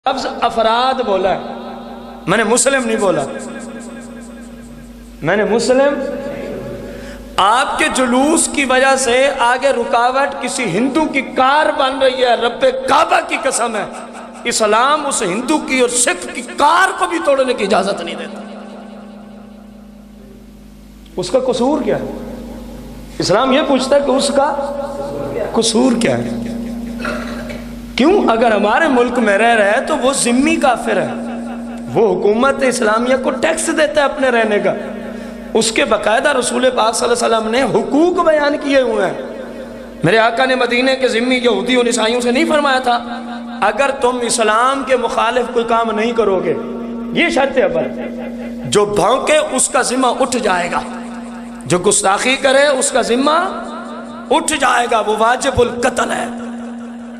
لفظ افراد بولا ہے، میں نے مسلم نہیں بولا، میں نے مسلم۔ آپ کے جلوس کی وجہ سے آگے رکاوٹ کسی ہندو کی کار بن رہی ہے، رب کعبہ کی قسم ہے اسلام اس ہندو کی اور سکھ کی کار کو بھی توڑنے کی اجازت نہیں دیتا۔ اس کا قصور کیا ہے؟ اسلام یہ پوچھتا ہے کہ اس کا قصور کیا ہے؟ کیوں؟ اگر ہمارے ملک میں رہ رہا ہے تو وہ ذمی کافر ہے، وہ حکومت اسلامیہ کو ٹیکس دیتا ہے اپنے رہنے کا، اس کے باقاعدہ رسول پاک صلی اللہ علیہ وسلم نے حقوق بیان کیے ہوئے ہیں۔ میرے آقا نے مدینے کے ذمی یہودی اور عیسائیوں سے نہیں فرمایا تھا اگر تم اسلام کے مخالف کوئی کام نہیں کرو گے، یہ شرط ہے، پر جو بھونکے اس کا ذمہ اٹھ جائے گا، جو گستاخی کرے اس کا ذمہ اٹھ جائے گا، وہ واجب القتل ہے۔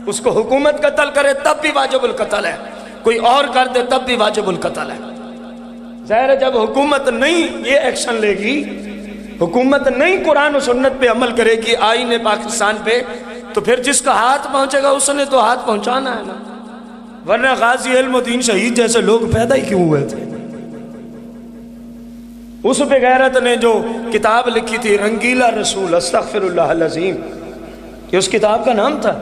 اس کو حکومت قتل کرے تب بھی واجب القتل ہے، کوئی اور کر دے تب بھی واجب القتل ہے۔ ظاہر ہے جب حکومت نہیں یہ ایکشن لے گی، حکومت نہیں قرآن و سنت پہ عمل کرے گی، آئین پاکستان پہ، تو پھر جس کا ہاتھ پہنچے گا اس نے تو ہاتھ پہنچانا ہے نا، ورنہ غازی علم و دین شہید جیسے لوگ پیدا ہی کیوں ہوئے تھے؟ اس پہ غیرت نے جو کتاب لکھی تھی رنگیلا رسول استغفر اللہ العظیم، یہ اس کتاب کا نام تھا۔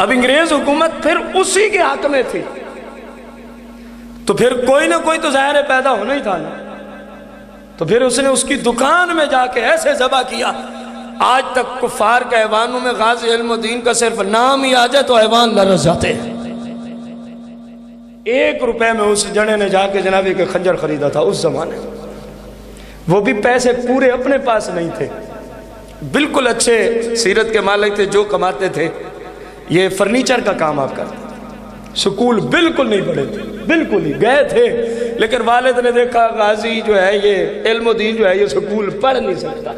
اب انگریز حکومت پھر اسی کے حق میں تھی، تو پھر کوئی نہ کوئی تو ظاہر پیدا ہونا ہی تھا نا، تو پھر اس نے اس کی دکان میں جا کے ایسے ذبح کیا، آج تک کفار کے ایوانوں میں غازی علم و دین کا صرف نام ہی آ جائے تو ایوان لرز جاتے ہیں۔ 1 روپے میں اس جنے نے جا کے جنابی کے خنجر خریدا تھا اس زمانے، وہ بھی پیسے پورے اپنے پاس نہیں تھے، بالکل اچھے سیرت کے مالک تھے، جو کماتے تھے یہ فرنیچر کا کام آپ کرتے تھے، سکول بالکل نہیں پڑھے تھے، بالکل ہی گئے تھے، لیکن والد نے دیکھا غازی جو ہے یہ علم و دین جو ہے یہ سکول پڑھ نہیں سکتا،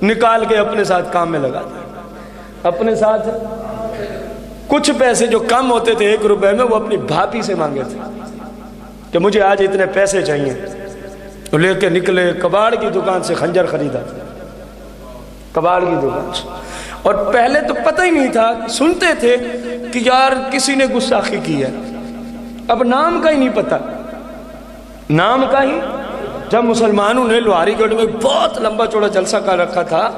نکال کے اپنے ساتھ کام میں لگا دیا، اپنے ساتھ کچھ پیسے جو کم ہوتے تھے 1 روپے میں وہ اپنی بھابھی سے مانگے تھے کہ مجھے آج اتنے پیسے چاہیے، تو لے کے نکلے، کباڑ کی دکان سے خنجر خریدا، کباڑ کی دکان سے، اور پہلے تو پتہ ہی نہیں تھا، سنتے تھے کہ یار کسی نے گستاخی کی ہے، اب نام کا ہی نہیں پتہ، نام کا ہی۔ جب مسلمانوں نے لوہاری گڑھ میں بہت لمبا چوڑا جلسہ کر رکھا تھا،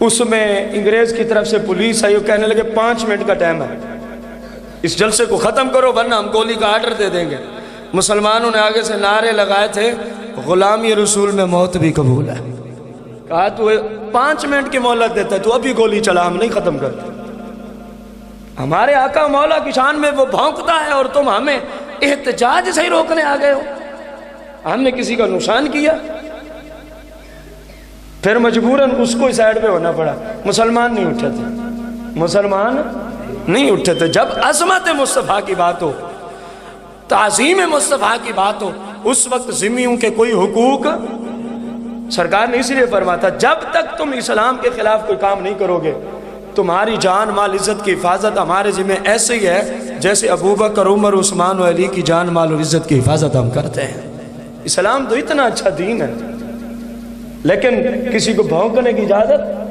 اس میں انگریز کی طرف سے پولیس آئی، وہ کہنے لگے 5 منٹ کا ٹائم ہے، اس جلسے کو ختم کرو ورنہ ہم گولی کا آرڈر دے دیں گے۔ مسلمانوں نے آگے سے نعرے لگائے تھے غلامی رسول میں موت بھی قبول ہے، کہا تو 5 منٹ کی مہلت دیتا ہے، تو ابھی گولی چلا، ہم نہیں ختم کرتے۔ ہمارے آقا مولا کی شان میں وہ بھونکتا ہے اور تم ہمیں احتجاج سے ہی روکنے آ گئے ہو، ہم نے کسی کا نقصان کیا؟ پھر مجبوراً اس کو سائیڈ پہ ہونا پڑا، مسلمان نہیں اٹھے تھے، مسلمان نہیں اٹھے تھے۔ جب عظمت مصطفیٰ کی بات ہو، تعظیم مصطفیٰ کی بات ہو، اس وقت ذمیوں کے کوئی حقوق سرکار نے اس لیے فرماتا جب تک تم اسلام کے خلاف کوئی کام نہیں کرو گے تمہاری جان مال عزت کی حفاظت ہمارے ذمہ ایسے ہی ہے جیسے ابوبکر عمر عثمان و علی کی جان مال اور عزت کی حفاظت ہم کرتے ہیں۔ اسلام تو اتنا اچھا دین ہے، لیکن کسی کو بھونکنے کی اجازت